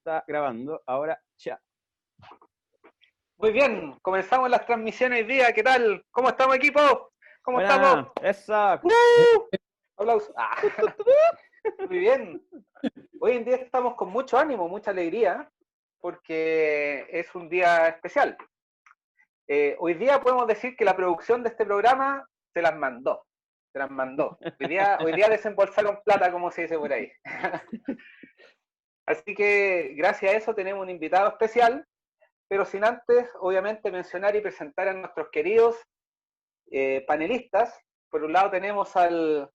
está grabando. Ahora, ya. Muy bien, comenzamos las transmisiones hoy día. ¿Qué tal? ¿Cómo estamos, equipo? ¿Cómo Buena, estamos? esa. Aplausos. Muy bien. Hoy en día estamos con mucho ánimo, mucha alegría, porque es un día especial. Hoy día podemos decir que la producción de este programa se las mandó. Se las mandó. Hoy día desembolsaron plata, como se dice por ahí. Así que gracias a eso tenemos un invitado especial, pero sin antes, obviamente, mencionar y presentar a nuestros queridos panelistas. Por un lado tenemos al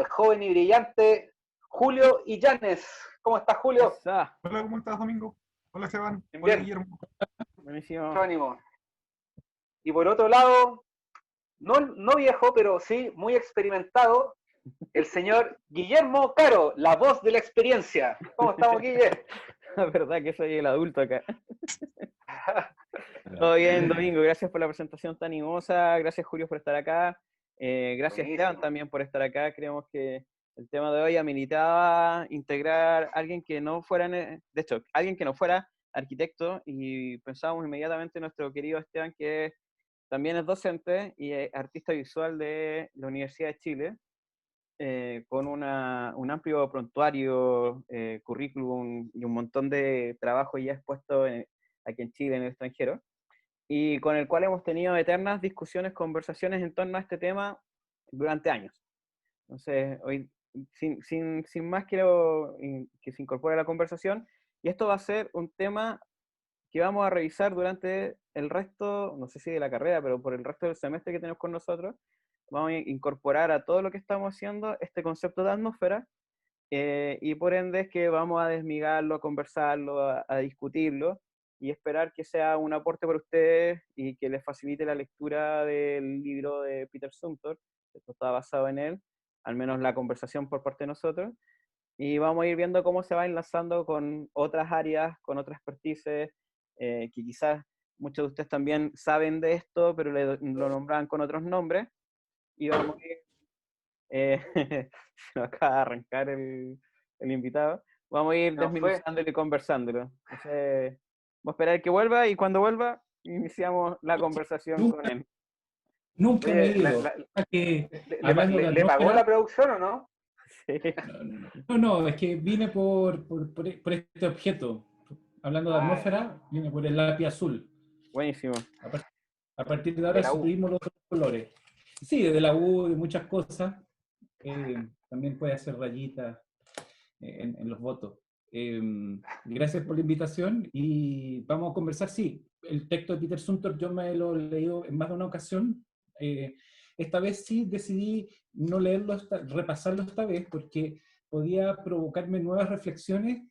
joven y brillante Julio Illanes. ¿Cómo estás, Julio? Esa. Hola, ¿cómo estás, Domingo? Hola, Esteban. Bien, Hola, bien. Guillermo. Buenísimo. Mucho ánimo. Y por otro lado, no viejo, pero sí muy experimentado, el señor Guillermo Caro, la voz de la experiencia. ¿Cómo estamos, Guille? La verdad que soy el adulto acá. Todo bien, Domingo. Gracias por la presentación tan animosa. Gracias, Julio, por estar acá. Gracias, Buenísimo. Esteban, también por estar acá. Creemos que el tema de hoy ameritaba integrar a alguien que no fuera, de hecho, alguien que no fuera arquitecto, y pensábamos inmediatamente en nuestro querido Esteban, que también es docente y es artista visual de la Universidad de Chile, con un amplio prontuario, currículum y un montón de trabajo ya expuesto aquí en Chile, en el extranjero, y con el cual hemos tenido eternas discusiones, conversaciones en torno a este tema durante años. Entonces, hoy, sin más, quiero que se incorpore a la conversación, y esto va a ser un tema que vamos a revisar durante el resto, no sé si de la carrera, pero por el resto del semestre que tenemos con nosotros. Vamos a incorporar a todo lo que estamos haciendo este concepto de atmósfera, y por ende es que vamos a desmigarlo, a conversarlo, a discutirlo, y esperar que sea un aporte para ustedes y que les facilite la lectura del libro de Peter Zumthor. Esto está basado en él, al menos la conversación por parte de nosotros, y vamos a ir viendo cómo se va enlazando con otras áreas, con otras expertices, que quizás muchos de ustedes también saben de esto, pero lo nombran con otros nombres, y vamos a ir, se nos acaba de arrancar el invitado, vamos a ir No fue. desmenuzándolo y conversándolo. Entonces, vamos a esperar que vuelva, y cuando vuelva, iniciamos la conversación con él. Nunca me he Oye, ido. Hablando de ¿le pagó atmósfera. la producción o no? Sí. No, es que vine por este objeto. Hablando de atmósfera, vine por el lápiz azul. Buenísimo. A partir de De ahora la U. suprimos los otros colores. Sí, de la U, de muchas cosas. También puede hacer rayitas en los votos. Gracias por la invitación y vamos a conversar. Sí, el texto de Peter Zumthor yo me lo he leído en más de una ocasión. Esta vez sí decidí no leerlo, repasarlo esta vez, porque podía provocarme nuevas reflexiones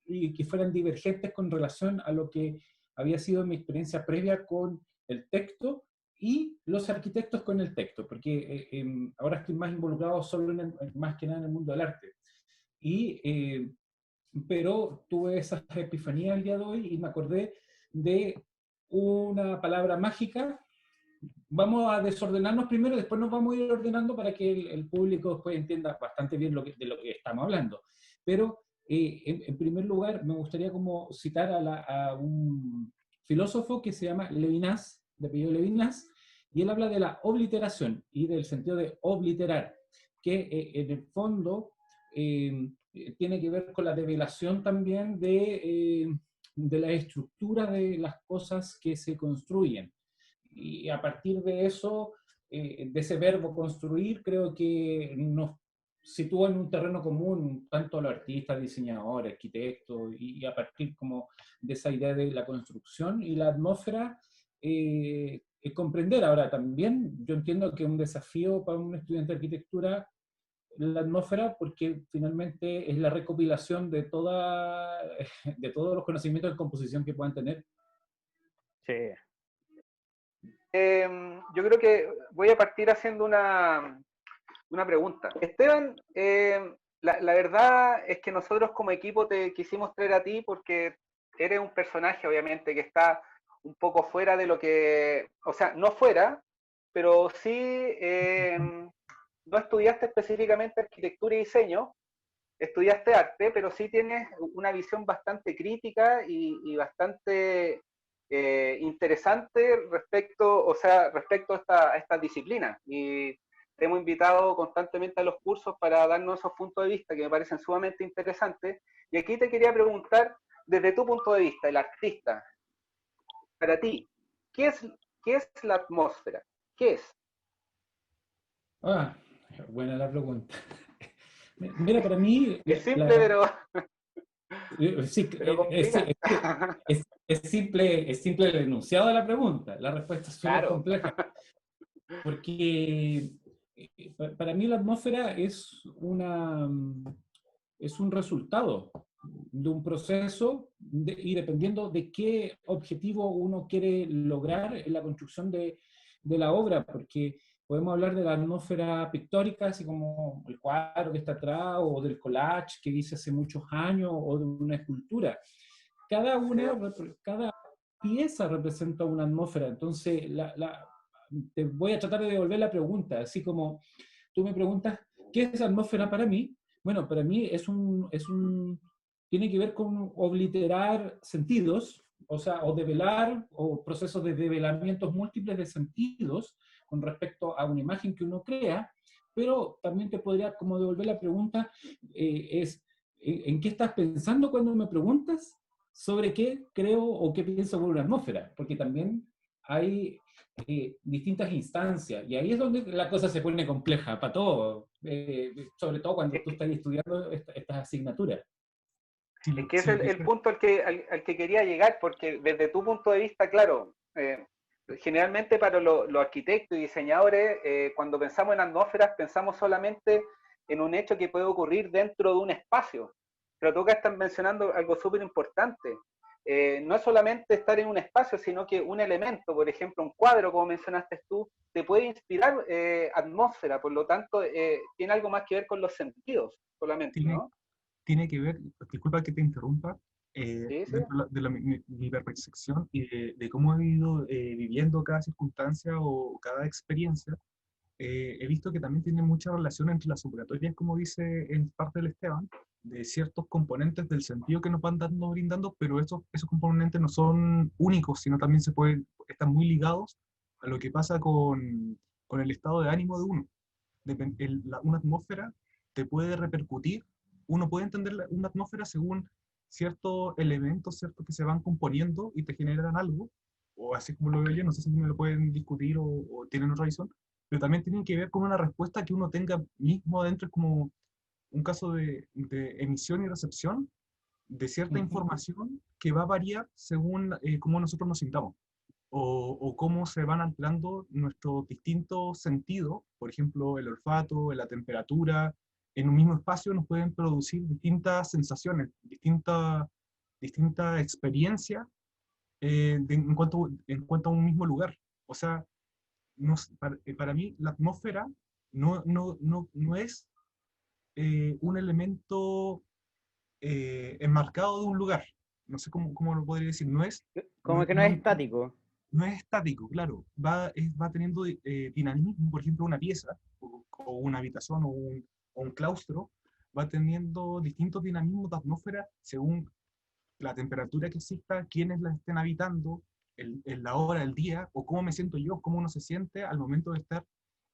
y que fueran divergentes con relación a lo que había sido mi experiencia previa con el texto y los arquitectos con el texto, porque ahora estoy más involucrado solo más que nada en el mundo del arte. Pero tuve esas epifanías el día de hoy y me acordé de una palabra mágica. Vamos a desordenarnos primero, después nos vamos a ir ordenando para que el público después entienda bastante bien de lo que estamos hablando. Pero en primer lugar me gustaría como citar a un filósofo que se llama Levinas, de apellido Levinas, y él habla de la obliteración y del sentido de obliterar, que en el fondo tiene que ver con la develación también de la estructura de las cosas que se construyen. Y a partir de eso, de ese verbo construir, creo que nos sitúa en un terreno común tanto a los artistas, diseñadores, arquitectos, y a partir como de esa idea de la construcción y la atmósfera, comprender. Ahora también yo entiendo que es un desafío para un estudiante de arquitectura la atmósfera, porque finalmente es la recopilación de todos los conocimientos de composición que puedan tener. Sí. Yo creo que voy a partir haciendo una pregunta. Esteban, la verdad es que nosotros como equipo te quisimos traer a ti porque eres un personaje, obviamente, que está un poco fuera de lo que, o sea, no fuera, pero sí no estudiaste específicamente arquitectura y diseño, estudiaste arte, pero sí tienes una visión bastante crítica y bastante interesante respecto a esta disciplina. Y te hemos invitado constantemente a los cursos para darnos esos puntos de vista que me parecen sumamente interesantes. Y aquí te quería preguntar, desde tu punto de vista, el artista, para ti, ¿qué es, qué es la atmósfera? ¿Qué es? Ah, buena la pregunta. Mira, para mí, Es simple, sí, pero complicada. es simple el enunciado de la pregunta. La respuesta es súper Claro. compleja. Porque para mí la atmósfera es un resultado de un proceso y dependiendo de qué objetivo uno quiere lograr en la construcción de la obra, porque podemos hablar de la atmósfera pictórica, así como el cuadro que está atrás, o del collage que hice hace muchos años, o de una escultura. Cada pieza representa una atmósfera, entonces te voy a tratar de devolver la pregunta, así como tú me preguntas, ¿qué es atmósfera para mí? Bueno, para mí tiene que ver con obliterar sentidos, o sea, o develar, o procesos de develamientos múltiples de sentidos con respecto a una imagen que uno crea, pero también te podría como devolver la pregunta, ¿en qué estás pensando cuando me preguntas sobre qué creo o qué pienso sobre una atmósfera? Porque también hay distintas instancias, y ahí es donde la cosa se pone compleja para todo, sobre todo cuando tú estás estudiando estas asignaturas. Es que es el punto al que quería llegar, porque desde tu punto de vista, claro, generalmente para los arquitectos y diseñadores, cuando pensamos en atmósferas, pensamos solamente en un hecho que puede ocurrir dentro de un espacio. Pero tú acá estás mencionando algo súper importante. No es solamente estar en un espacio, sino que un elemento, por ejemplo, un cuadro, como mencionaste tú, te puede inspirar atmósfera, por lo tanto, tiene algo más que ver con los sentidos solamente, Tiene, ¿no? tiene que ver, disculpa que te interrumpa, Sí, sí. dentro mi percepción y de cómo he ido viviendo cada circunstancia o cada experiencia, he visto que también tiene mucha relación entre las operatorias, como dice en parte del Esteban, de ciertos componentes del sentido que nos van dando, brindando, pero esos componentes no son únicos, sino también están muy ligados a lo que pasa con el estado de ánimo de uno. Una atmósfera te puede repercutir, uno puede entender una atmósfera según ciertos elementos, ¿cierto?, que se van componiendo y te generan algo, o así como lo veo yo, no sé si me lo pueden discutir o tienen otra visión, pero también tienen que ver con una respuesta que uno tenga mismo adentro, es como un caso de emisión y recepción de cierta información que va a variar según cómo nosotros nos sintamos o cómo se van alterando nuestros distintos sentidos, por ejemplo, el olfato, la temperatura, en un mismo espacio nos pueden producir distintas sensaciones, distintas experiencias en cuanto a un mismo lugar. O sea, para mí la atmósfera no es un elemento enmarcado de un lugar. No sé cómo lo podría decir. Como que no es estático. No es estático, claro. Va teniendo dinamismo, por ejemplo, una pieza, o una habitación, o un claustro, va teniendo distintos dinamismos de atmósfera según la temperatura que exista, quiénes la estén habitando, la hora, el día, o cómo me siento yo, cómo uno se siente al momento de estar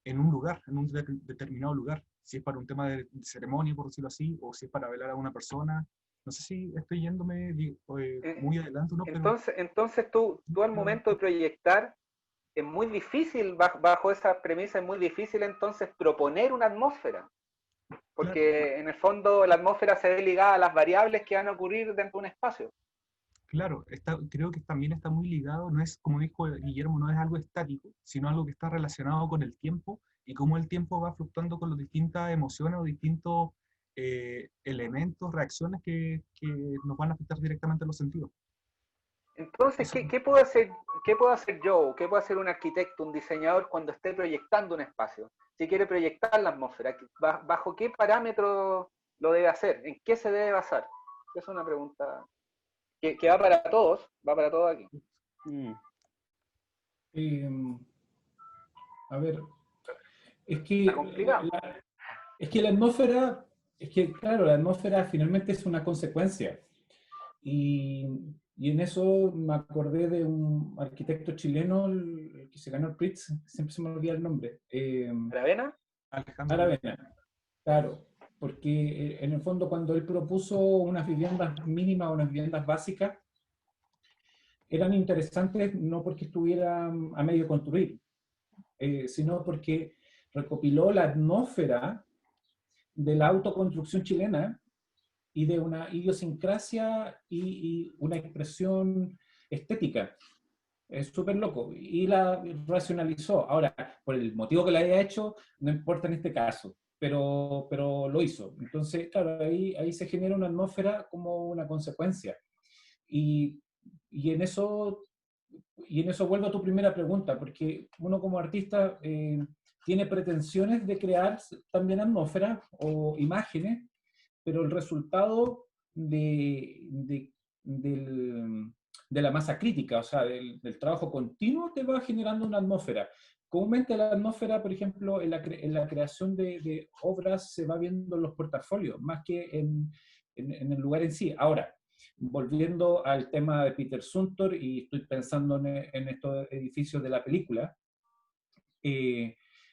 en un lugar, en un determinado lugar. Si es para un tema de ceremonia, por decirlo así, o si es para velar a una persona. No sé si estoy yéndome muy adelante, ¿no? Pero Entonces tú al momento de proyectar, es muy difícil, bajo esa premisa, es muy difícil entonces proponer una atmósfera, claro, porque en el fondo la atmósfera se ve ligada a las variables que van a ocurrir dentro de un espacio. claro, creo que también está muy ligado, no es, como dijo Guillermo, no es algo estático, sino algo que está relacionado con el tiempo y cómo el tiempo va fluctuando con las distintas emociones o distintos elementos, reacciones que nos van a afectar directamente a los sentidos. Entonces, Eso, qué puedo hacer yo? ¿Qué puede hacer un arquitecto, un diseñador cuando esté proyectando un espacio? Si quiere proyectar la atmósfera, ¿bajo qué parámetros lo debe hacer? ¿En qué se debe basar? Es una pregunta que va para todos aquí. Mm. A ver, es Está que complicado. la atmósfera Es que, claro, la atmósfera finalmente es una consecuencia. Y, y en eso me acordé de un arquitecto chileno, el que se ganó el Priz, siempre se me olvida el nombre, ¿Aravena? Alejandro, Aravena. Claro, porque en el fondo cuando él propuso unas viviendas mínimas, unas viviendas básicas, eran interesantes no porque estuvieran a medio construir, sino porque recopiló la atmósfera de la autoconstrucción chilena y de una idiosincrasia y una expresión estética. Es súper loco. Y la racionalizó. Ahora, por el motivo que la haya hecho, no importa en este caso, pero lo hizo. Entonces, claro, ahí se genera una atmósfera como una consecuencia. Y, y en eso y en eso vuelvo a tu primera pregunta, porque uno como artista tiene pretensiones de crear también atmósfera o imágenes, pero el resultado de la masa crítica, o sea, del trabajo continuo, te va generando una atmósfera. Comúnmente la atmósfera, por ejemplo, en la creación de obras se va viendo en los portafolios, más que en el lugar en sí. Ahora, volviendo al tema de Peter Zumthor, y estoy pensando en estos edificios de la película,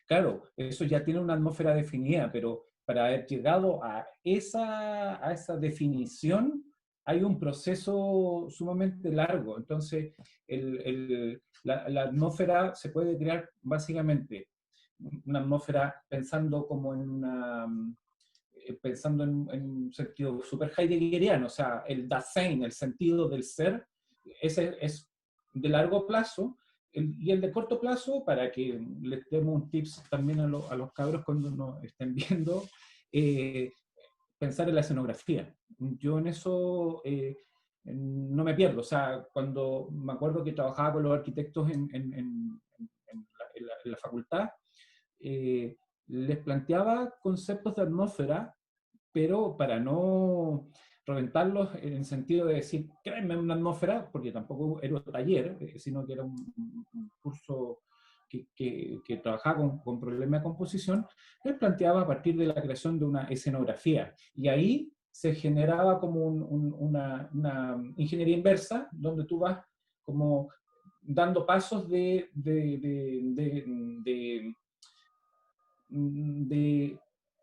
claro, eso ya tiene una atmósfera definida, pero para haber llegado a esa definición hay un proceso sumamente largo. Entonces, la atmósfera se puede crear básicamente una atmósfera pensando como en una pensando en un sentido súper heideggeriano, o sea, el Dasein, el sentido del ser, ese es de largo plazo, y el de corto plazo, para que les demos un tips también a los cabros cuando nos estén viendo, eh, pensar en la escenografía. Yo en eso no me pierdo, o sea, cuando me acuerdo que trabajaba con los arquitectos en la facultad, les planteaba conceptos de atmósfera, pero para no reventarlos en el sentido de decir, créanme una atmósfera, porque tampoco era un taller, sino que era un curso que trabajaba con problemas de composición, les planteaba a partir de la creación de una escenografía. Y ahí se generaba como una ingeniería inversa, donde tú vas como dando pasos de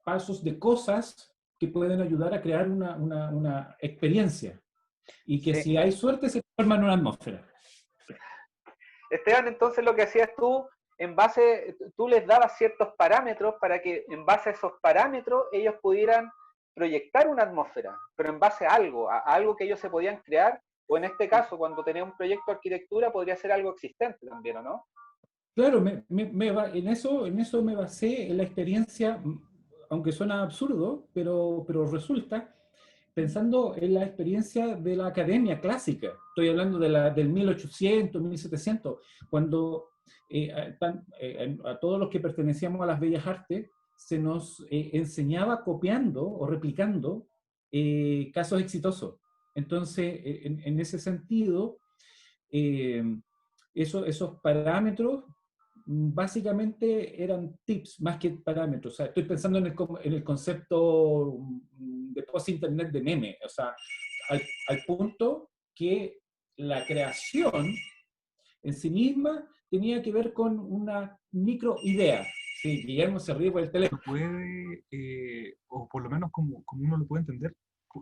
pasos de cosas que pueden ayudar a crear una experiencia y que Sí. si hay suerte se forma en una atmósfera. Esteban, entonces lo que hacías tú, tú les dabas ciertos parámetros para que en base a esos parámetros ellos pudieran proyectar una atmósfera, pero en base a algo que ellos se podían crear, o en este caso, cuando tenía un proyecto de arquitectura, podría ser algo existente también, ¿o no? Claro, en eso me basé en la experiencia, aunque suena absurdo, pero resulta, pensando en la experiencia de la academia clásica. Estoy hablando del 1800, 1700, cuando a todos los que pertenecíamos a las bellas artes se nos enseñaba copiando o replicando casos exitosos. Entonces, en ese sentido, eh, esos parámetros básicamente eran tips más que parámetros. O sea, estoy pensando en el concepto de post-internet de meme, o sea, al punto que la creación en sí misma tenía que ver con una microidea. Sí, Guillermo se ríe por el teléfono. puede, o por lo menos como uno lo puede entender,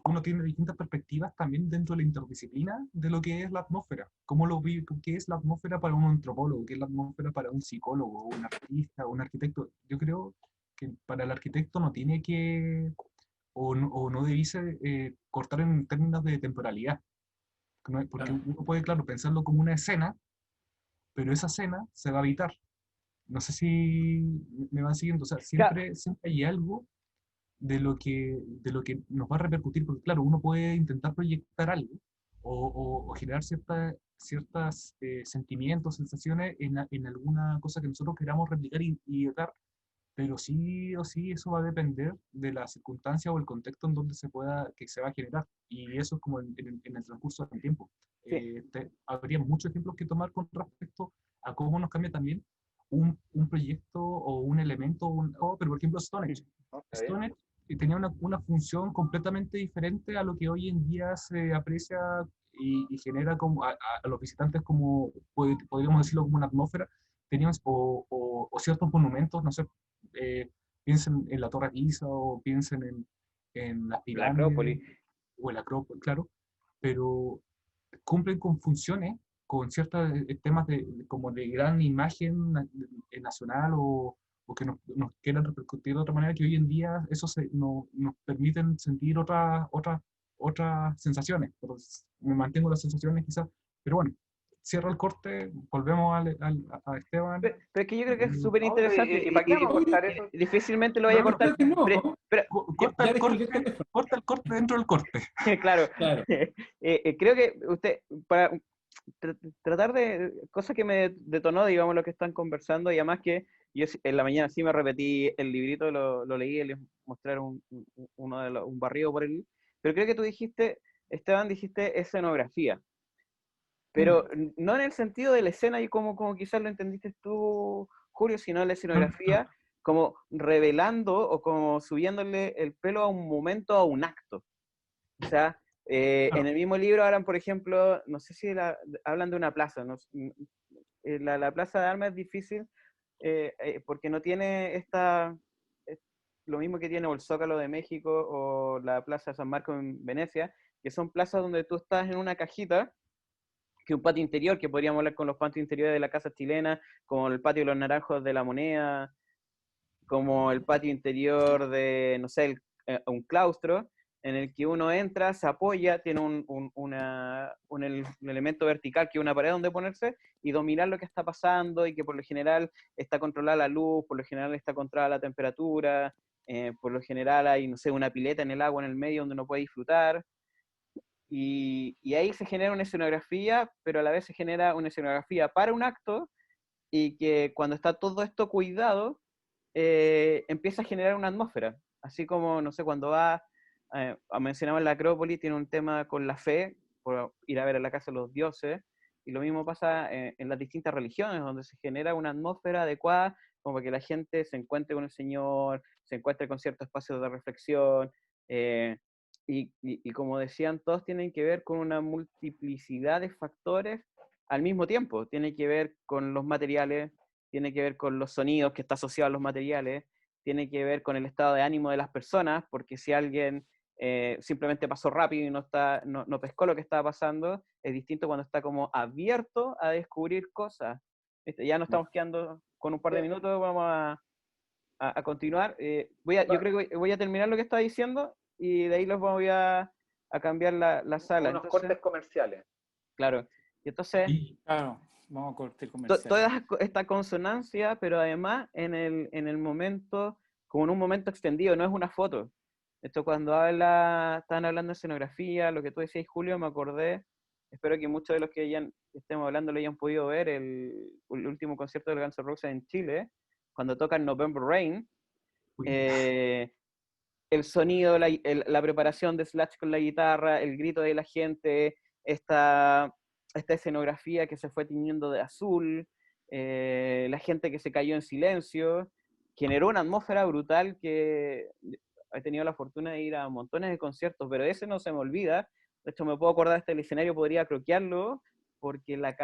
uno tiene distintas perspectivas también dentro de la interdisciplina de lo que es la atmósfera. ¿Cómo lo vive? ¿Qué es la atmósfera para un antropólogo? ¿Qué es la atmósfera para un psicólogo, un artista, un arquitecto? Yo creo que para el arquitecto no tiene que, o no debiese cortar en términos de temporalidad. Porque uno puede, claro, pensarlo como una escena, pero esa escena se va a habitar. No sé si me van siguiendo, o sea, siempre hay algo de lo que nos va a repercutir, porque claro, uno puede intentar proyectar algo o generar ciertas sentimientos, sensaciones en alguna cosa que nosotros queramos replicar y dar, pero sí o sí eso va a depender de la circunstancia o el contexto en donde que se va a generar, y eso es como en el transcurso del tiempo. Sí. Habría muchos ejemplos que tomar con respecto a cómo nos cambia también un proyecto o un elemento, pero por ejemplo Stonehenge. ¿No? ¿Está bien? Stonehenge tenía una función completamente diferente a lo que hoy en día se aprecia y genera como a los visitantes como, podríamos decirlo, como una atmósfera. Teníamos, o ciertos monumentos, no sé, piensen en la Torre Pisa o piensen en las La pirámides Acrópolis. o el Acrópolis, claro, pero cumplen con funciones, con ciertos temas como de gran imagen nacional o que nos quieran repercutir de otra manera, que hoy en día eso nos permiten sentir otras sensaciones. Pero me mantengo las sensaciones quizás, pero bueno, cierro el corte, volvemos a Esteban. Pero es que yo creo que es súper No, interesante ¿y para qué vamos a cortar eso? difícilmente lo No, vaya a yo cortar. creo que no. Pero, Corta Ya el descolgué corte, el teléfono. corta el corte dentro del corte. claro, Claro. creo que usted, para tratar de, cosa que me detonó, digamos, lo que están conversando, y además que yo en la mañana sí me repetí el librito, lo leí, les mostré un barrido por el, pero creo que tú dijiste, Esteban, dijiste escenografía, pero no en el sentido de la escena y como quizás lo entendiste tú, Julio, sino en la escenografía como revelando o como subiéndole el pelo a un momento, a un acto. O sea, en el mismo libro hablan, por ejemplo, no sé si hablan de una plaza. No, la Plaza de Armas es difícil porque no tiene lo mismo que tiene o el Zócalo de México o la Plaza de San Marcos en Venecia, que son plazas donde tú estás en una cajita, que un patio interior, que podríamos hablar con los patios interiores de la Casa Chilena, como el patio de los Naranjos de la Moneda, como el patio interior de, no sé, un claustro, en el que uno entra, se apoya, tiene un elemento vertical que es una pared donde ponerse y dominar lo que está pasando y que por lo general está controlada la luz, por lo general está controlada la temperatura, por lo general hay, no sé, una pileta en el agua en el medio donde uno puede disfrutar. Y ahí se genera una escenografía, pero a la vez se genera una escenografía para un acto y que cuando está todo esto cuidado, empieza a generar una atmósfera. Así como, no sé, cuando mencionaba la Acrópolis, tiene un tema con la fe, por ir a ver a la casa de los dioses, y lo mismo pasa en las distintas religiones, donde se genera una atmósfera adecuada como para que la gente se encuentre con el Señor, se encuentre con ciertos espacios de reflexión, y como decían, todos tienen que ver con una multiplicidad de factores al mismo tiempo. Tiene que ver con los materiales, tiene que ver con los sonidos que está asociado a los materiales, tiene que ver con el estado de ánimo de las personas, porque si alguien simplemente pasó rápido y no pescó lo que estaba pasando, es distinto cuando está como abierto a descubrir cosas. Ya nos estamos quedando con un par de minutos, vamos a continuar. Yo creo que voy a terminar lo que estaba diciendo y de ahí los voy a cambiar la sala. Unos Entonces, cortes comerciales. claro. Y entonces, Claro, vamos a cortar comercial. toda esta consonancia, pero además en el momento, como en un momento extendido, no es una foto. Esto cuando estaban hablando de escenografía, lo que tú decías, Julio, me acordé, espero que muchos de los que ya estemos hablando lo hayan podido ver, el último concierto del Guns N' Roses en Chile, cuando tocan November Rain, el sonido, la preparación de Slash con la guitarra, el grito de la gente, esta escenografía que se fue tiñendo de azul, la gente que se cayó en silencio, generó una atmósfera brutal que he tenido la fortuna de ir a montones de conciertos, pero ese no se me olvida. De hecho, me puedo acordar el escenario, podría croquearlo, porque la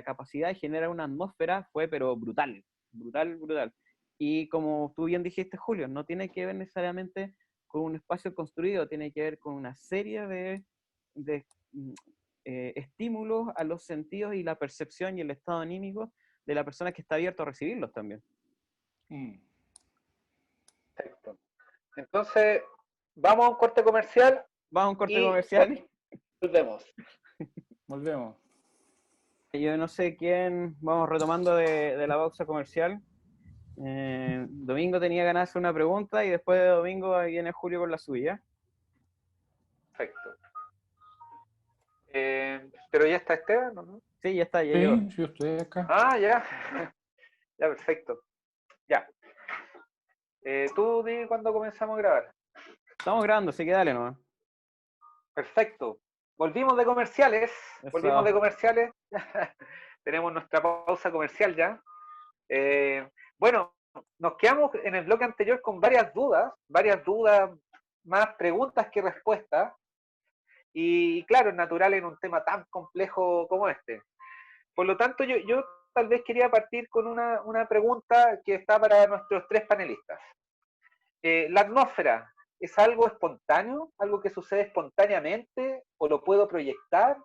capacidad de generar una atmósfera fue, pero brutal, brutal, brutal. Y como tú bien dijiste, Julio, no tiene que ver necesariamente con un espacio construido, tiene que ver con una serie de estímulos a los sentidos y la percepción y el estado anímico de la persona que está abierto a recibirlos también. Perfecto. Entonces, vamos a un corte comercial. Vamos a un corte comercial. Volvemos. Volvemos. Yo no sé quién, vamos retomando de la pausa comercial. Domingo tenía ganas de hacer una pregunta y después de Domingo viene Julio con la suya. Perfecto. Pero ya está Esteban, ¿no? Sí, ya está, ya Sí, llegó. yo estoy acá. Ah, ya. Ya, perfecto. Ya. Tú di cuándo comenzamos a grabar. Estamos grabando, así que dale nomás. Perfecto. Volvimos de comerciales. Eso. Volvimos de comerciales. Tenemos nuestra pausa comercial ya. Bueno, nos quedamos en el bloque anterior con varias dudas más preguntas que respuestas. Y claro, es natural en un tema tan complejo como este. Por lo tanto, yo tal vez quería partir con una pregunta que está para nuestros tres panelistas. ¿La atmósfera es algo espontáneo, algo que sucede espontáneamente, o lo puedo proyectar,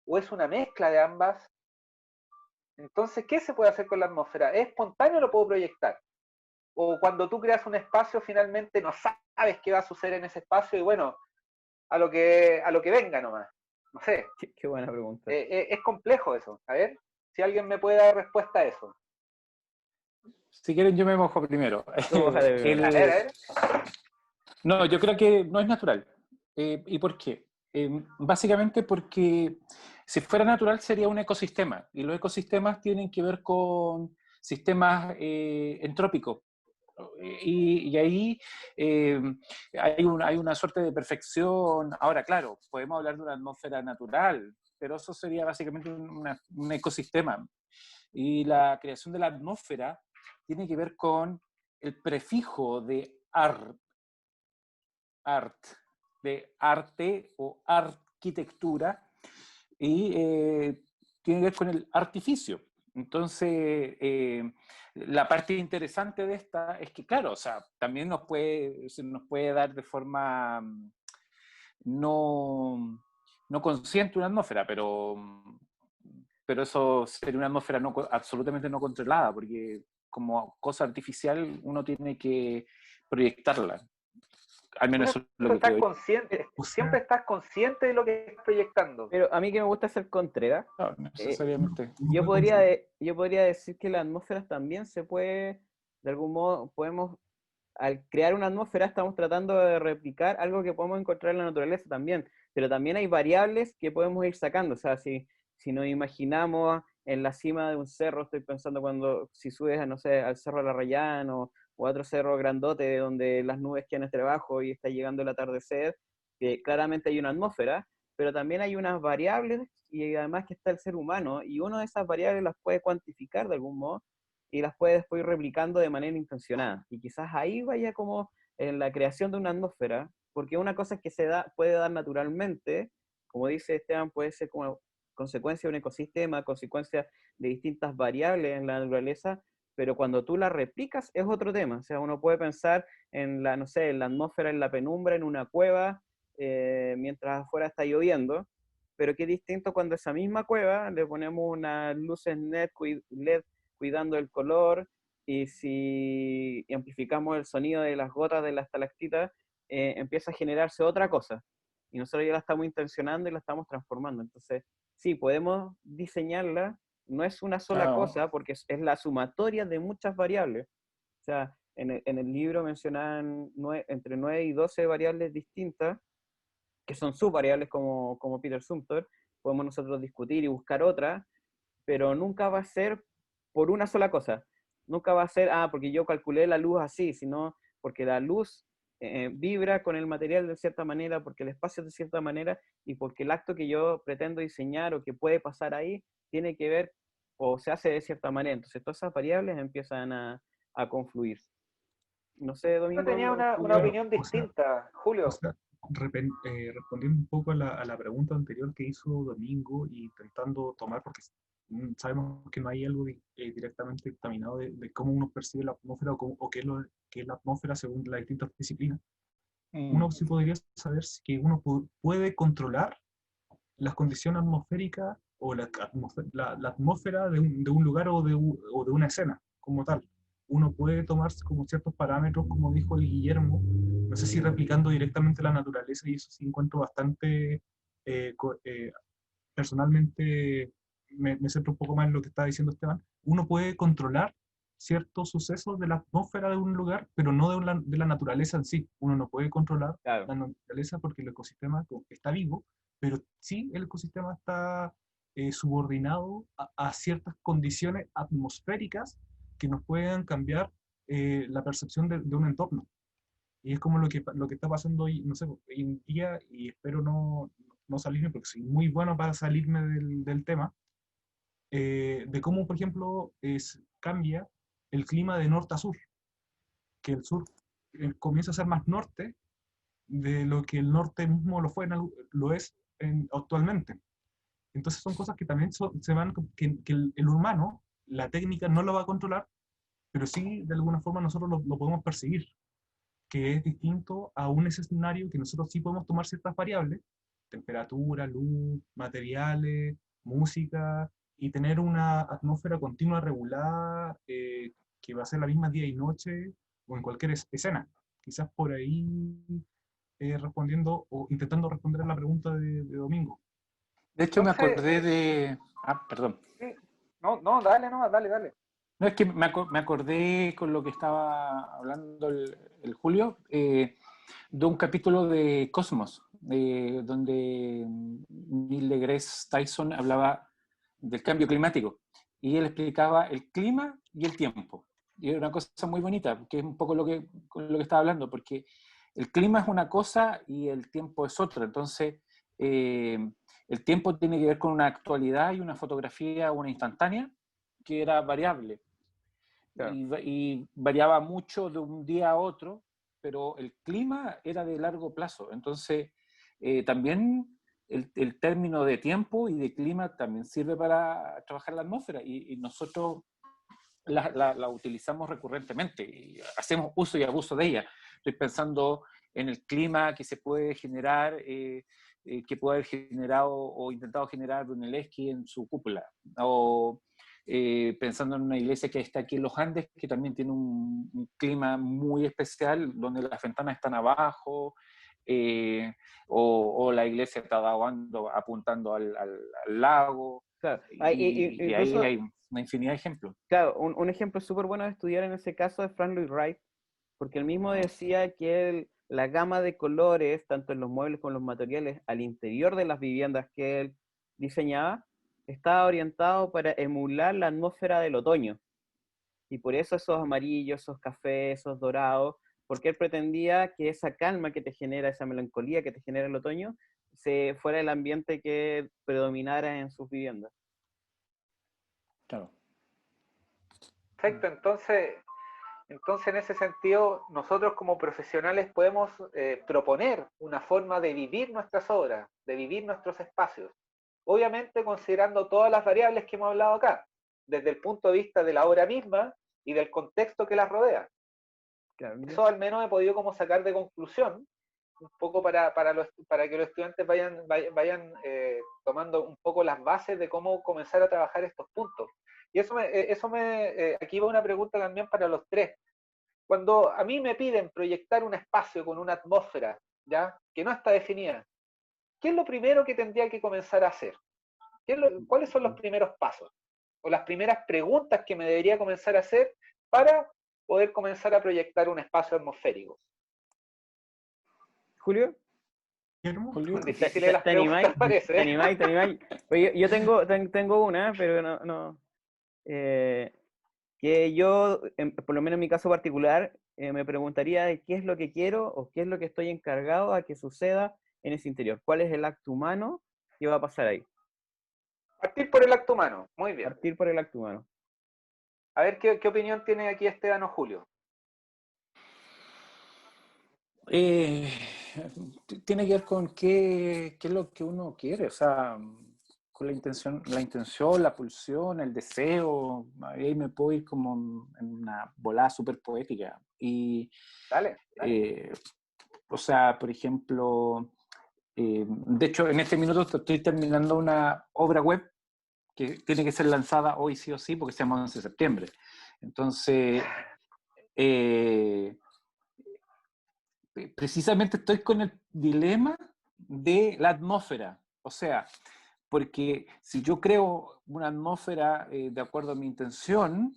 o es una mezcla de ambas? Entonces, ¿qué se puede hacer con la atmósfera? ¿Es espontáneo o lo puedo proyectar? O cuando tú creas un espacio, finalmente no sabes qué va a suceder en ese espacio y bueno, a lo que venga nomás. No sé. Qué buena pregunta. Es complejo eso. A ver, si alguien me puede dar respuesta a eso. Si quieren, yo me mojo primero. Tú mójate primero. A ver. No, yo creo que no es natural. ¿Y por qué? Básicamente porque si fuera natural sería un ecosistema, y los ecosistemas tienen que ver con sistemas entrópicos. Y ahí hay una suerte de perfección. Ahora, claro, podemos hablar de una atmósfera natural, pero eso sería básicamente un ecosistema. Y la creación de la atmósfera tiene que ver con el prefijo de de arte o arquitectura, y tiene que ver con el artificio. Entonces, la parte interesante de esta es que, claro, o sea, también se nos puede dar de forma no consciente una atmósfera, pero eso sería una atmósfera absolutamente no controlada, porque como cosa artificial uno tiene que proyectarla. Al menos eso es lo que creo. Siempre estás consciente de lo que estás proyectando. Pero a mí que me gusta ser Contreras, No necesariamente. yo podría decir que las atmósferas también se puede, de algún modo, al crear una atmósfera estamos tratando de replicar algo que podemos encontrar en la naturaleza también, pero también hay variables que podemos ir sacando. O sea, si nos imaginamos en la cima de un cerro, estoy pensando si subes, no sé, al Cerro La Rayán o a otro cerro grandote donde las nubes quedan entre abajo y está llegando el atardecer, que claramente hay una atmósfera, pero también hay unas variables y además que está el ser humano, y una de esas variables las puede cuantificar de algún modo y las puede después ir replicando de manera intencionada. Y quizás ahí vaya como en la creación de una atmósfera, porque una cosa que puede dar naturalmente, como dice Esteban, puede ser como consecuencia de un ecosistema, consecuencia de distintas variables en la naturaleza, pero cuando tú la replicas es otro tema. O sea, uno puede pensar en la, no sé, en la atmósfera, en la penumbra, en una cueva, mientras afuera está lloviendo, pero qué distinto cuando a esa misma cueva le ponemos unas luces LED cuidando el color, y si amplificamos el sonido de las gotas de la estalactita, empieza a generarse otra cosa. Y nosotros ya la estamos intencionando y la estamos transformando. Entonces, sí, podemos diseñarla, no es una sola cosa, porque es la sumatoria de muchas variables. O sea, en el libro mencionaban entre 9 y 12 variables distintas, que son subvariables como Peter Sumter. Podemos nosotros discutir y buscar otras, pero nunca va a ser por una sola cosa. Nunca va a ser, porque yo calculé la luz así, sino porque la luz vibra con el material de cierta manera, porque el espacio es de cierta manera, y porque el acto que yo pretendo diseñar o que puede pasar ahí tiene que ver o se hace de cierta manera. Entonces todas esas variables empiezan a confluir. No sé, Domingo. Yo tenía una opinión distinta, Julio. O sea, respondiendo un poco a la pregunta anterior que hizo Domingo y intentando tomar, porque sabemos que no hay algo directamente dictaminado de cómo uno percibe la atmósfera o qué es la atmósfera según las distintas disciplinas. Uno sí podría saber que uno puede controlar las condiciones atmosféricas o la atmósfera de un lugar o de una escena como tal. Uno puede tomarse como ciertos parámetros, como dijo el Guillermo, no sé si replicando directamente la naturaleza, y eso sí encuentro bastante, personalmente me centro un poco más en lo que está diciendo Esteban. Uno puede controlar ciertos sucesos de la atmósfera de un lugar, pero no de la naturaleza en sí. Uno no puede controlar la naturaleza porque el ecosistema está vivo, pero sí el ecosistema está subordinado a ciertas condiciones atmosféricas que nos pueden cambiar la percepción de un entorno. Y es como lo que está pasando hoy, no sé, hoy en día, y espero no salirme, porque soy muy bueno para salirme del tema, de cómo, por ejemplo, cambia el clima de norte a sur, que el sur comienza a ser más norte, de lo que el norte mismo lo es actualmente. Entonces son cosas que también se van, que el humano, la técnica no lo va a controlar, pero sí de alguna forma nosotros lo podemos percibir, que es distinto a un escenario que nosotros sí podemos tomar ciertas variables, temperatura, luz, materiales, música, y tener una atmósfera continua regulada que va a ser la misma día y noche o en cualquier escena. Quizás por ahí respondiendo o intentando responder a la pregunta de Domingo. De hecho, me Entonces, acordé de... Ah, perdón. sí. No, dale, no, dale. No, es que me acordé con lo que estaba hablando el Julio, de un capítulo de Cosmos, donde Neil deGrasse Tyson hablaba del cambio climático, y él explicaba el clima y el tiempo. Y era una cosa muy bonita, que es un poco con lo que estaba hablando, porque el clima es una cosa y el tiempo es otra. Entonces, el tiempo tiene que ver con una actualidad y una fotografía, una instantánea, que era variable. Claro. Y variaba mucho de un día a otro, pero el clima era de largo plazo. Entonces, también el término de tiempo y de clima también sirve para trabajar la atmósfera, y nosotros la utilizamos recurrentemente y hacemos uso y abuso de ella. Estoy pensando en el clima que se puede generar, que puede haber generado o intentado generar Brunelleschi en su cúpula, o pensando en una iglesia que está aquí en los Andes, que también tiene un clima muy especial, donde las ventanas están abajo, o la iglesia está apuntando al lago, Claro. y ahí Incluso, hay una infinidad de ejemplos. claro, un ejemplo súper bueno de estudiar en ese caso es Frank Lloyd Wright, porque él mismo decía que la gama de colores, tanto en los muebles como en los materiales, al interior de las viviendas que él diseñaba, estaba orientado para emular la atmósfera del otoño. Y por eso esos amarillos, esos cafés, esos dorados, porque él pretendía que esa calma que te genera, esa melancolía que te genera el otoño, fuera el ambiente que predominara en sus viviendas. Claro. Perfecto, entonces en ese sentido, nosotros como profesionales podemos proponer una forma de vivir nuestras obras, de vivir nuestros espacios. Obviamente considerando todas las variables que hemos hablado acá, desde el punto de vista de la obra misma y del contexto que la rodea. Claro. Eso al menos he podido como sacar de conclusión, un poco para que los estudiantes vayan tomando un poco las bases de cómo comenzar a trabajar estos puntos. Y aquí va una pregunta también para los tres. Cuando a mí me piden proyectar un espacio con una atmósfera, ¿ya?, que no está definida, ¿qué es lo primero que tendría que comenzar a hacer? ¿Cuáles son los primeros pasos? O las primeras preguntas que me debería comenzar a hacer para poder comenzar a proyectar un espacio atmosférico. Julio, Julio, Difíciles las preguntas, parece. ¿Te animáis? Oye, yo tengo una, pero no. Que yo, por lo menos en mi caso particular, me preguntaría de qué es lo que quiero o qué es lo que estoy encargado a que suceda en ese interior. ¿Cuál es el acto humano que va a pasar ahí? Partir por el acto humano, muy bien. Partir por el acto humano. A ver qué opinión tiene aquí Esteban o Julio. Tiene que ver con qué es lo que uno quiere, o sea, con la intención, la pulsión, el deseo. Ahí me puedo ir como en una volada súper poética. Y, Dale. o sea, por ejemplo, de hecho, en este minuto estoy terminando una obra web que tiene que ser lanzada hoy sí o sí, porque se llama 11 de septiembre. Entonces, precisamente estoy con el dilema de la atmósfera. O sea, porque si yo creo una atmósfera de acuerdo a mi intención,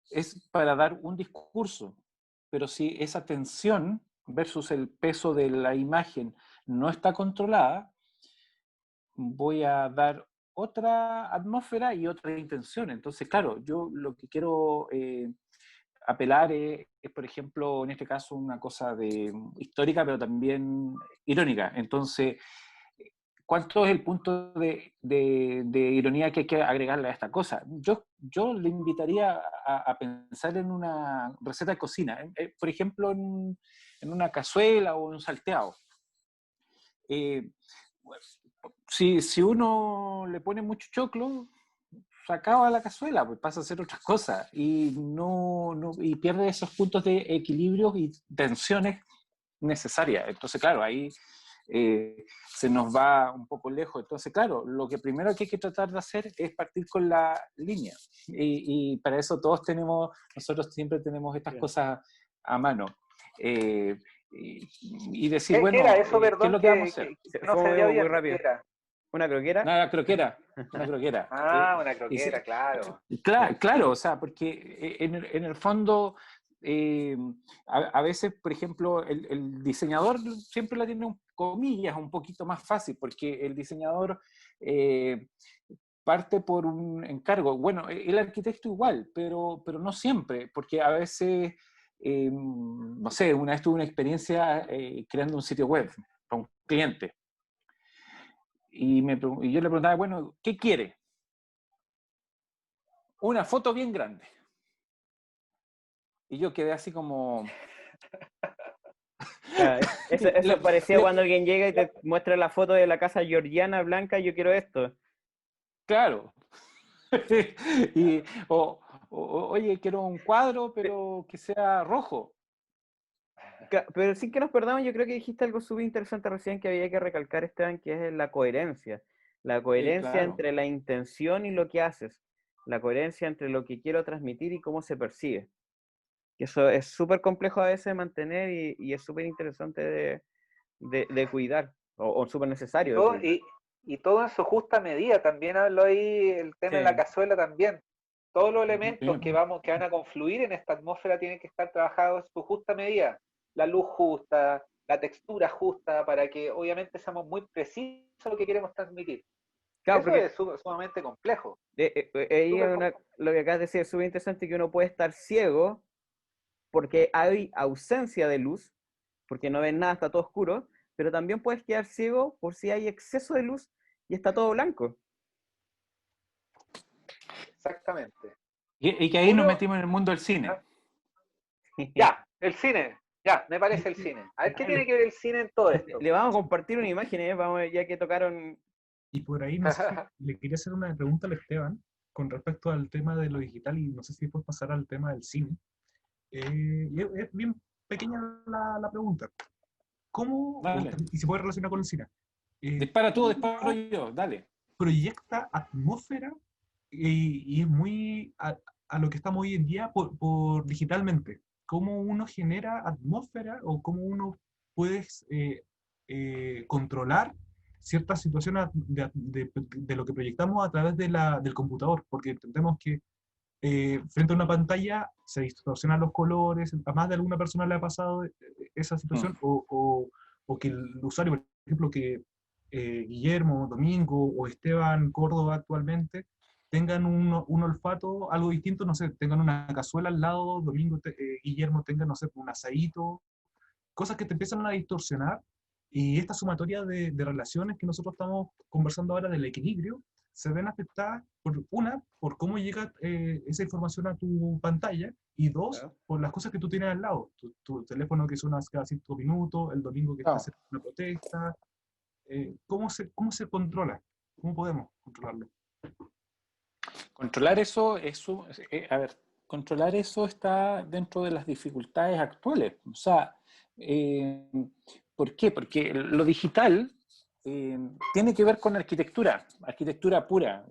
es para dar un discurso. Pero si esa tensión versus el peso de la imagen no está controlada, voy a dar otra atmósfera y otra intención. Entonces, claro, yo lo que quiero apelar es, por ejemplo, en este caso, una cosa histórica, pero también irónica. Entonces, ¿cuánto es el punto de ironía que hay que agregarle a esta cosa? Yo le invitaría a pensar en una receta de cocina. Por ejemplo, una cazuela o en un salteado. Si uno le pone mucho choclo, se acaba la cazuela, pues pasa a hacer otras cosas y y pierde esos puntos de equilibrio y tensiones necesarias. Entonces, claro, ahí se nos va un poco lejos. Entonces, claro, lo que primero que hay que tratar de hacer es partir con la línea. Y para eso nosotros siempre tenemos estas cosas a mano. Y decir, ¿Qué bueno, era eso, ¿qué es perdón, lo que vamos a hacer? que no se Fue veía muy bien? rápido. ¿Qué era? ¿Una croquera? Nada, una croquera. Ah, una Y croquera, claro. Claro, o sea, porque en el fondo, a veces, por ejemplo, el diseñador siempre la tiene, comillas, un poquito más fácil, porque el diseñador parte por un encargo. Bueno, el arquitecto igual, pero no siempre, porque a veces, no sé, una vez tuve una experiencia creando un sitio web para un cliente. Y yo le preguntaba, bueno, ¿qué quiere? Una foto bien grande. Y yo quedé así como... Claro, eso parecía cuando alguien llega y te muestra la foto de la casa georgiana blanca, yo quiero esto. Claro. Oye, quiero un cuadro, pero que sea rojo. Pero sin que nos perdamos, yo creo que dijiste algo súper interesante recién que había que recalcar, Esteban, que es la coherencia. La coherencia Claro. entre la intención y lo que haces. La coherencia entre lo que quiero transmitir y cómo se percibe. Y eso es súper complejo a veces de mantener y es súper interesante de cuidar, o súper necesario de cuidar. Y todo en su justa medida. También hablo ahí el tema de la Sí. cazuela también. Todos los elementos que van a confluir en esta atmósfera tienen que estar trabajados en su justa medida. La luz justa, la textura justa, para que obviamente seamos muy precisos en lo que queremos transmitir. Claro, Eso porque es sumamente complejo. ahí Súper lo que acabas de decir es súper interesante, que uno puede estar ciego porque hay ausencia de luz, porque no ves nada, está todo oscuro, pero también puedes quedar ciego por si hay exceso de luz y está todo blanco. exactamente. Y que ahí nos Julio, metimos en el mundo del cine. ya, el cine. Ya, me parece el cine. A ver qué tiene que ver el cine en todo esto. Le vamos a compartir una imagen, ya que tocaron. Y por ahí, no sé si le quería hacer una pregunta al Esteban con respecto al tema de lo digital y no sé si después pasar al tema del cine. Y es bien pequeña la pregunta. ¿Cómo, Dale. y se puede relacionar con el cine? Dispara tú, disparo yo, dale. Proyecta atmósfera y es muy a lo que estamos hoy en día por digitalmente. ¿Cómo uno genera atmósfera o cómo uno puede controlar ciertas situaciones de lo que proyectamos a través del computador? Porque entendemos que frente a una pantalla se distorsionan los colores, a más de alguna persona le ha pasado esa situación, o que el usuario, por ejemplo, que Guillermo, Domingo o Esteban Córdoba actualmente tengan un olfato algo distinto, no sé, tengan una cazuela al lado, Domingo, Guillermo tengan, no sé, un asadito, cosas que te empiezan a distorsionar, y esta sumatoria de relaciones que nosotros estamos conversando ahora del equilibrio, se ven afectadas por cómo llega esa información a tu pantalla, y dos, Claro. por las cosas que tú tienes al lado, tu teléfono que suena cada 5 minutos, el domingo que está haciendo una protesta. ¿Cómo se controla? ¿Cómo podemos controlarlo? Controlar eso, a ver, controlar eso está dentro de las dificultades actuales. O sea, ¿por qué? Porque lo digital tiene que ver con arquitectura pura.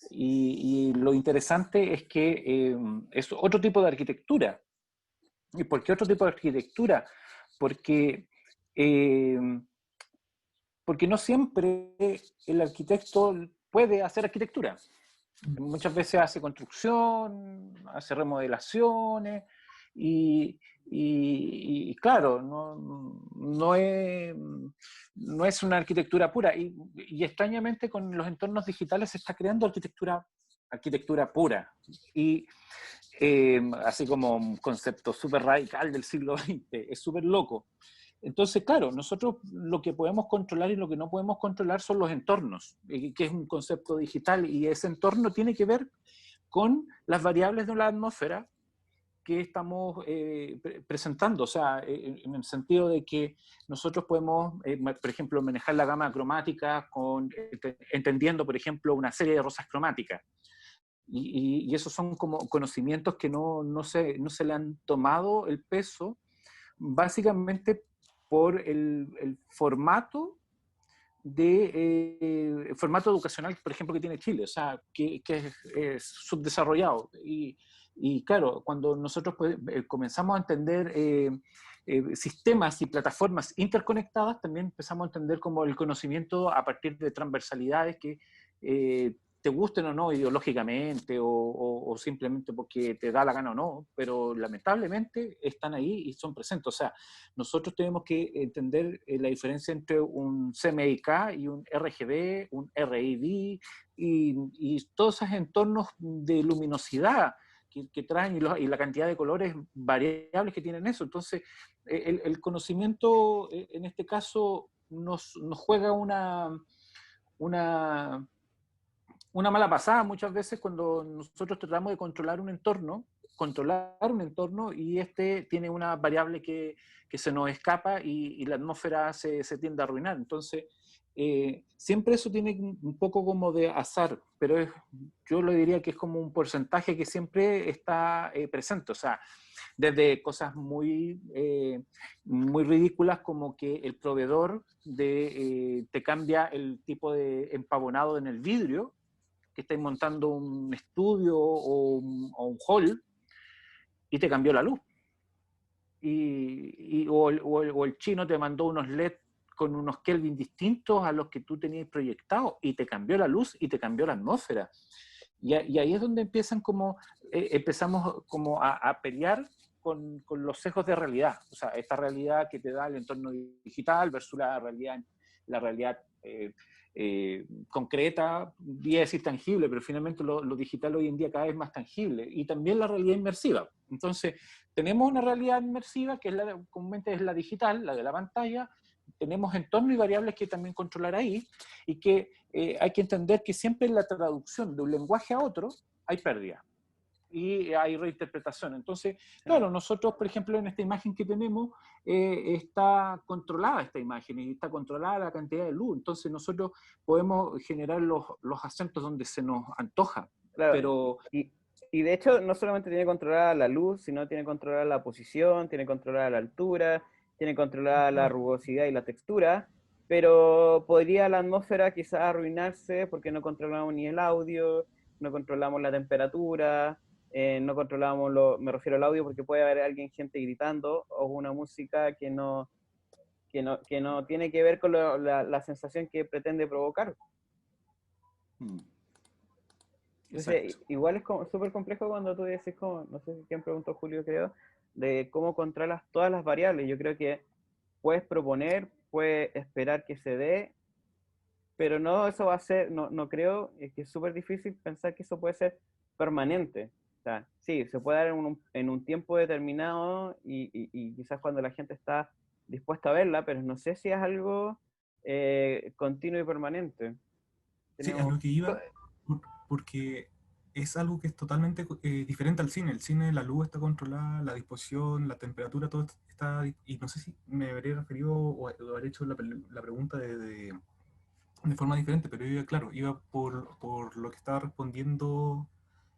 Y lo interesante es que es otro tipo de arquitectura. ¿Y por qué otro tipo de arquitectura? Porque no siempre el arquitecto puede hacer arquitectura. Muchas veces hace construcción, hace remodelaciones y claro, no es una arquitectura pura. Y extrañamente con los entornos digitales se está creando arquitectura pura. Y así como un concepto súper radical del siglo XX, es súper loco. Entonces, claro, nosotros lo que podemos controlar y lo que no podemos controlar son los entornos, que es un concepto digital, y ese entorno tiene que ver con las variables de la atmósfera que estamos presentando, o sea, en el sentido de que nosotros podemos, por ejemplo, manejar la gama cromática entendiendo, por ejemplo, una serie de rosas cromáticas. Y esos son como conocimientos que no se le han tomado el peso, básicamente por el formato formato educacional, por ejemplo, que tiene Chile, o sea, que es subdesarrollado. Y claro, cuando nosotros comenzamos a entender sistemas y plataformas interconectadas, también empezamos a entender como el conocimiento a partir de transversalidades que te gusten o no ideológicamente o simplemente porque te da la gana o no, pero lamentablemente están ahí y son presentes. O sea, nosotros tenemos que entender la diferencia entre un CMYK y un RGB, un RID y todos esos entornos de luminosidad que traen y la cantidad de colores variables que tienen eso. Entonces, el conocimiento en este caso nos juega una mala pasada muchas veces cuando nosotros tratamos de controlar un entorno y este tiene una variable que se nos escapa y la atmósfera se tiende a arruinar. Entonces, siempre eso tiene un poco como de azar, pero yo le diría que es como un porcentaje que siempre está presente. O sea, desde cosas muy ridículas como que el proveedor te cambia el tipo de empavonado en el vidrio, que estáis montando un estudio o un hall y te cambió la luz. O el chino te mandó unos LED con unos Kelvin distintos a los que tú tenías proyectados y te cambió la luz y te cambió la atmósfera. Y ahí es donde empezamos como a pelear con los sesgos de realidad. O sea, esta realidad que te da el entorno digital versus la realidad concreta, voy a decir tangible, pero finalmente lo digital hoy en día cada vez más tangible, y también la realidad inmersiva. Entonces, tenemos una realidad inmersiva que comúnmente es la digital, la de la pantalla, tenemos entornos y variables que también controlar ahí, y que hay que entender que siempre en la traducción de un lenguaje a otro hay pérdida y hay reinterpretación. Entonces, claro, nosotros, por ejemplo, en esta imagen que tenemos, está controlada esta imagen y está controlada la cantidad de luz. Entonces, nosotros podemos generar los acentos donde se nos antoja. Claro, Pero... y de hecho, no solamente tiene controlada la luz, sino tiene controlada la posición, tiene controlada la altura, tiene controlada la rugosidad y la textura, pero podría la atmósfera quizás arruinarse porque no controlamos ni el audio, no controlamos la temperatura, no controlamos me refiero al audio porque puede haber gente gritando o una música que no tiene que ver con la sensación que pretende provocar. Entonces, igual es súper complejo cuando tú dices, como, no sé quién preguntó, Julio, creo, de cómo controlas todas las variables. Yo creo que puedes proponer, puedes esperar que se dé, pero no eso va a ser, no creo, es que es súper difícil pensar que eso puede ser permanente. O sea, sí, se puede dar en un tiempo determinado y quizás cuando la gente está dispuesta a verla, pero no sé si es algo continuo y permanente. Sí, a lo que iba, porque es algo que es totalmente diferente al cine. El cine, la luz está controlada, la disposición, la temperatura, todo está... Y no sé si me habría referido o haber hecho la pregunta de forma diferente, pero iba por lo que estaba respondiendo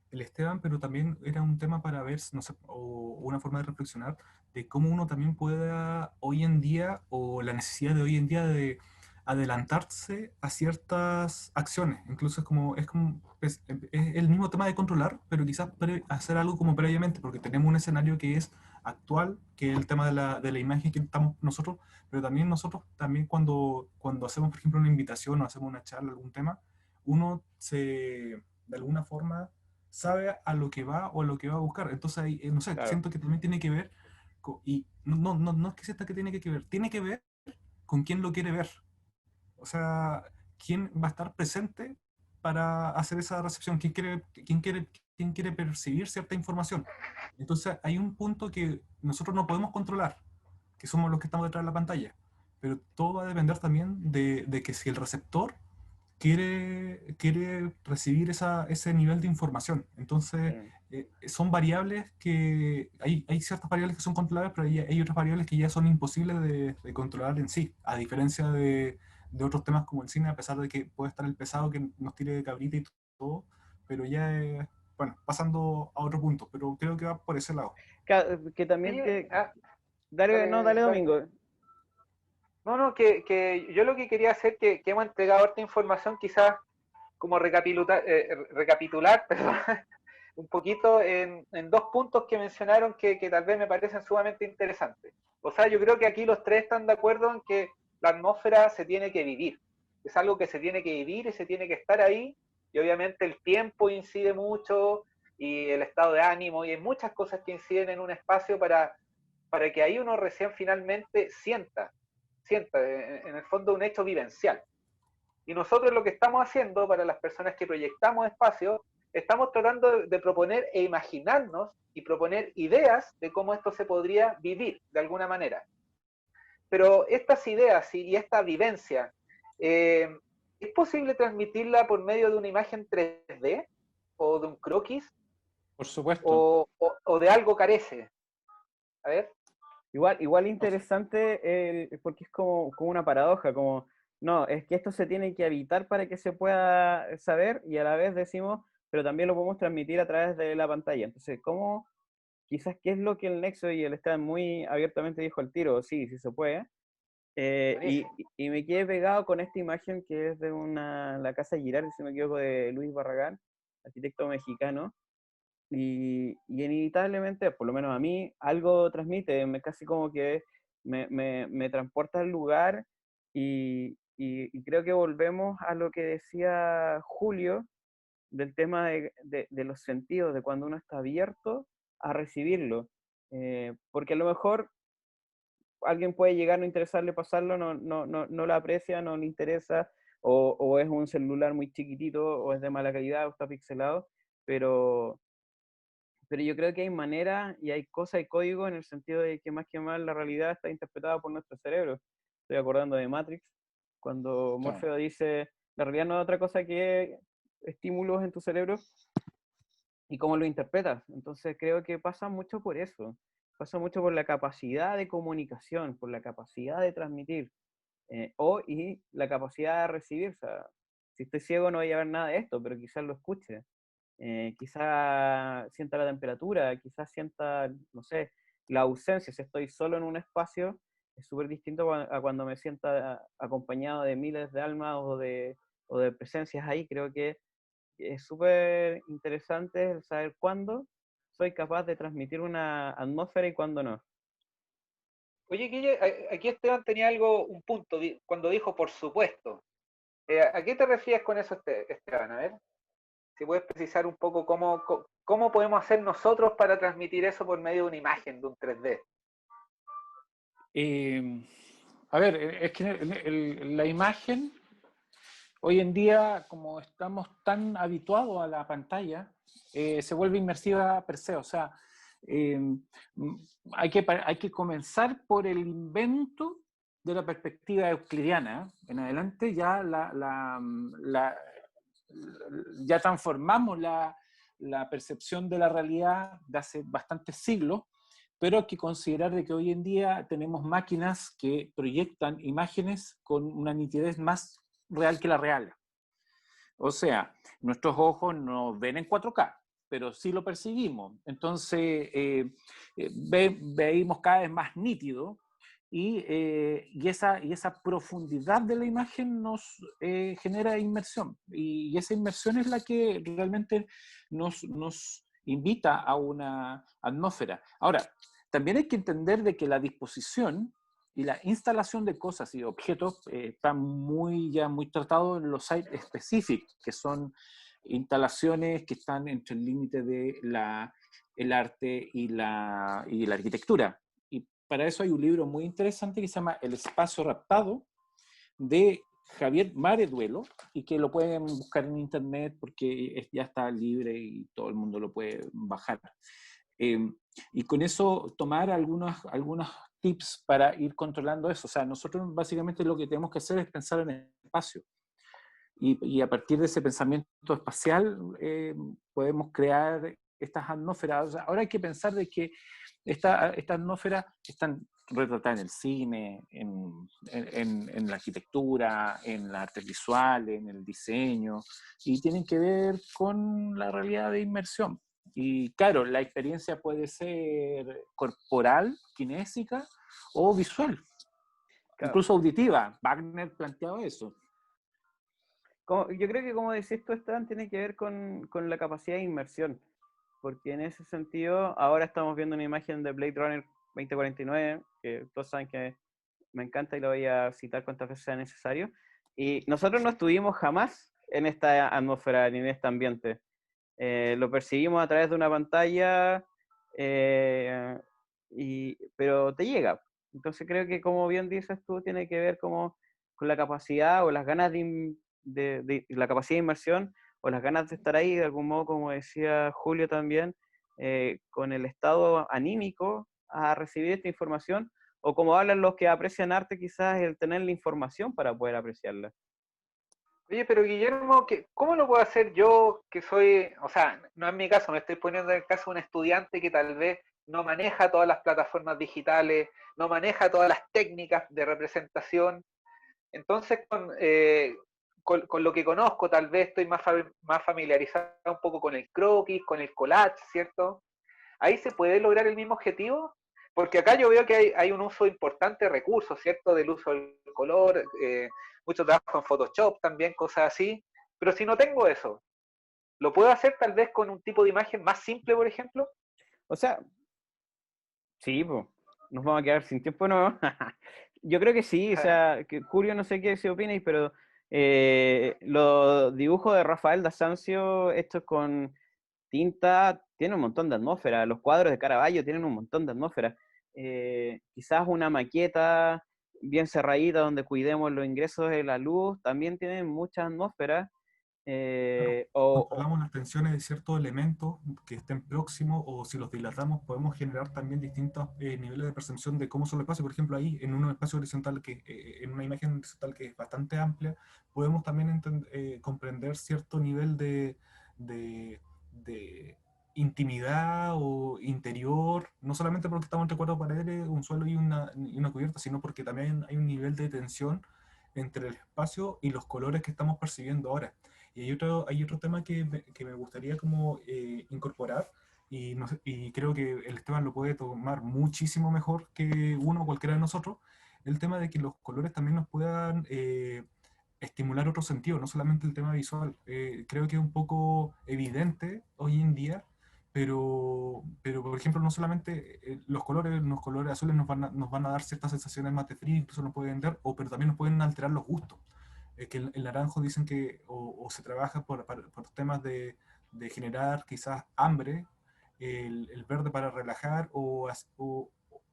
el Esteban, pero también era un tema para ver, no sé, o una forma de reflexionar de cómo uno también pueda hoy en día, o la necesidad de hoy en día de adelantarse a ciertas acciones. Incluso es el mismo tema de controlar, pero quizás hacer algo como previamente, porque tenemos un escenario que es actual, que es el tema de la imagen que estamos nosotros, pero también nosotros, también cuando hacemos, por ejemplo, una invitación o hacemos una charla, algún tema, uno de alguna forma sabe a lo que va o a lo que va a buscar. Entonces, ahí, no sé, Claro. siento que también tiene que ver, y no es que sienta que tiene que ver con quién lo quiere ver. O sea, quién va a estar presente para hacer esa recepción, quién quiere percibir cierta información. Entonces, hay un punto que nosotros no podemos controlar, que somos los que estamos detrás de la pantalla, pero todo va a depender también de que si el receptor quiere recibir ese nivel de información. Entonces, son variables que, hay ciertas variables que son controlables, pero hay otras variables que ya son imposibles de controlar en sí, a diferencia de otros temas como el cine, a pesar de que puede estar el pesado que nos tire de cabrita y todo, pero ya es, bueno, pasando a otro punto, pero creo que va por ese lado. Que también Oye, que... Dale, no, dale dale. Domingo. No, que yo lo que quería hacer, que hemos entregado esta información, quizás como recapitular perdón, un poquito en dos puntos que mencionaron que tal vez me parecen sumamente interesantes. O sea, yo creo que aquí los tres están de acuerdo en que la atmósfera se tiene que vivir. Es algo que se tiene que vivir y se tiene que estar ahí. Y obviamente el tiempo incide mucho y el estado de ánimo y hay muchas cosas que inciden en un espacio para que ahí uno recién finalmente sienta en el fondo un hecho vivencial. Y nosotros lo que estamos haciendo para las personas que proyectamos espacios, estamos tratando de proponer e imaginarnos y proponer ideas de cómo esto se podría vivir de alguna manera. Pero estas ideas y esta vivencia, ¿es posible transmitirla por medio de una imagen 3D o de un croquis? Por supuesto. ¿O de algo carece? A ver. Igual interesante porque es como una paradoja, como, no, es que esto se tiene que evitar para que se pueda saber y a la vez decimos, pero también lo podemos transmitir a través de la pantalla. Entonces, ¿cómo, quizás qué es lo que el Nexo y el Esteban muy abiertamente dijo al tiro? Sí, sí se puede. Y me quedé pegado con esta imagen que es de la Casa Girard, si no me equivoco, de Luis Barragán, arquitecto mexicano. Y inevitablemente, por lo menos a mí, algo transmite, casi como que me transporta al lugar y creo que volvemos a lo que decía Julio del tema de los sentidos, de cuando uno está abierto a recibirlo. Porque a lo mejor alguien puede llegar, no interesarle pasarlo, no lo aprecia, no le interesa, o es un celular muy chiquitito, o es de mala calidad, o está pixelado, pero yo creo que hay maneras y hay cosas y códigos en el sentido de que más la realidad está interpretada por nuestro cerebro. Estoy acordando de Matrix, cuando Morfeo dice, la realidad no es otra cosa que estímulos en tu cerebro y cómo lo interpretas. Entonces creo que pasa mucho por eso, pasa mucho por la capacidad de comunicación, por la capacidad de transmitir, y la capacidad de recibir. O sea, si estoy ciego no voy a ver nada de esto, pero quizás lo escuche. Quizás sienta la temperatura, quizás sienta, no sé, la ausencia. Si estoy solo en un espacio, es súper distinto a cuando me sienta acompañado de miles de almas o de presencias ahí. Creo que es súper interesante saber cuándo soy capaz de transmitir una atmósfera y cuándo no. Oye, Guille, aquí Esteban tenía un punto, cuando dijo por supuesto. ¿A qué te refieres con eso, Esteban? A ver, si puedes precisar un poco cómo podemos hacer nosotros para transmitir eso por medio de una imagen, de un 3D. A ver, es que la imagen, hoy en día, como estamos tan habituados a la pantalla, se vuelve inmersiva per se. O sea, hay que comenzar por el invento de la perspectiva euclidiana. En adelante ya ya transformamos la percepción de la realidad de hace bastantes siglos, pero hay que considerar de que hoy en día tenemos máquinas que proyectan imágenes con una nitidez más real que la real. O sea, nuestros ojos no ven en 4K, pero sí lo percibimos. Entonces, veíamos cada vez más nítido y esa profundidad de la imagen nos genera inmersión. Y esa inmersión es la que realmente nos invita a una atmósfera. Ahora, también hay que entender de que la disposición y la instalación de cosas y objetos está ya muy tratado en los sites específicos, que son instalaciones que están entre el límite de el arte y la arquitectura. Y para eso hay un libro muy interesante que se llama El espacio raptado, de Javier Mareduelo, y que lo pueden buscar en internet porque ya está libre y todo el mundo lo puede bajar. Y con eso tomar algunos tips para ir controlando eso. O sea, nosotros básicamente lo que tenemos que hacer es pensar en el espacio. y a partir de ese pensamiento espacial podemos crear estas atmósferas. O sea, ahora hay que pensar de que esta atmósfera están retratadas en el cine, en la arquitectura, en las artes visuales, en el diseño, y tienen que ver con la realidad de inmersión. Y claro, la experiencia puede ser corporal, kinésica o visual, Claro. incluso auditiva. Wagner planteaba eso. Yo creo que como decís tú, Esteban, tiene que ver con la capacidad de inmersión, porque en ese sentido, ahora estamos viendo una imagen de Blade Runner 2049, que todos saben que me encanta y lo voy a citar cuantas veces sea necesario, y nosotros no estuvimos jamás en esta atmósfera ni en este ambiente. Lo percibimos a través de una pantalla, pero te llega. Entonces creo que, como bien dices tú, tiene que ver como con la capacidad o las ganas la capacidad de inmersión o las ganas de estar ahí, de algún modo, como decía Julio también, con el estado anímico a recibir esta información, o como hablan los que aprecian arte, quizás el tener la información para poder apreciarla. Oye, pero Guillermo, ¿cómo lo puedo hacer yo que soy, o sea, no es mi caso, me estoy poniendo en el caso de un estudiante que tal vez no maneja todas las plataformas digitales, no maneja todas las técnicas de representación? Entonces, con lo que conozco, tal vez estoy más familiarizado un poco con el croquis, con el collage, ¿cierto? Ahí se puede lograr el mismo objetivo, porque acá yo veo que hay un uso importante de recursos, ¿cierto? Del uso del color, mucho trabajo en Photoshop también, cosas así. Pero si no tengo eso, ¿lo puedo hacer tal vez con un tipo de imagen más simple, por ejemplo? O sea, sí, pues, nos vamos a quedar sin tiempo, ¿no? Yo creo que sí, o sea, que Julio, no sé qué si opináis, pero los dibujos de Rafael Dasancio, estos con tinta, tienen un montón de atmósfera. Los cuadros de Caravaggio tienen un montón de atmósfera. Quizás una maqueta bien cerradita donde cuidemos los ingresos de la luz, también tienen mucha atmósfera. Claro, Eh, si o, o- controlamos las tensiones de ciertos elementos que estén próximos o si los dilatamos, podemos generar también distintos niveles de percepción de cómo son los espacios. Por ejemplo, ahí en un espacio horizontal, en una imagen horizontal que es bastante amplia, podemos también comprender cierto nivel de, de intimidad o interior, no solamente porque estamos entre cuatro paredes, un suelo y una cubierta, sino porque también hay un nivel de tensión entre el espacio y los colores que estamos percibiendo ahora. Y hay otro tema que me gustaría como incorporar y, no sé, y creo que el Esteban lo puede tomar muchísimo mejor que uno o cualquiera de nosotros, el tema de que los colores también nos puedan estimular otro sentido, no solamente el tema visual. Creo que es un poco evidente hoy en día, pero por ejemplo, no solamente los colores azules nos van a dar ciertas sensaciones más de frío, incluso nos pueden dar, pero también nos pueden alterar los gustos. Que el naranjo dicen que o se trabaja por temas de generar quizás hambre, el verde para relajar,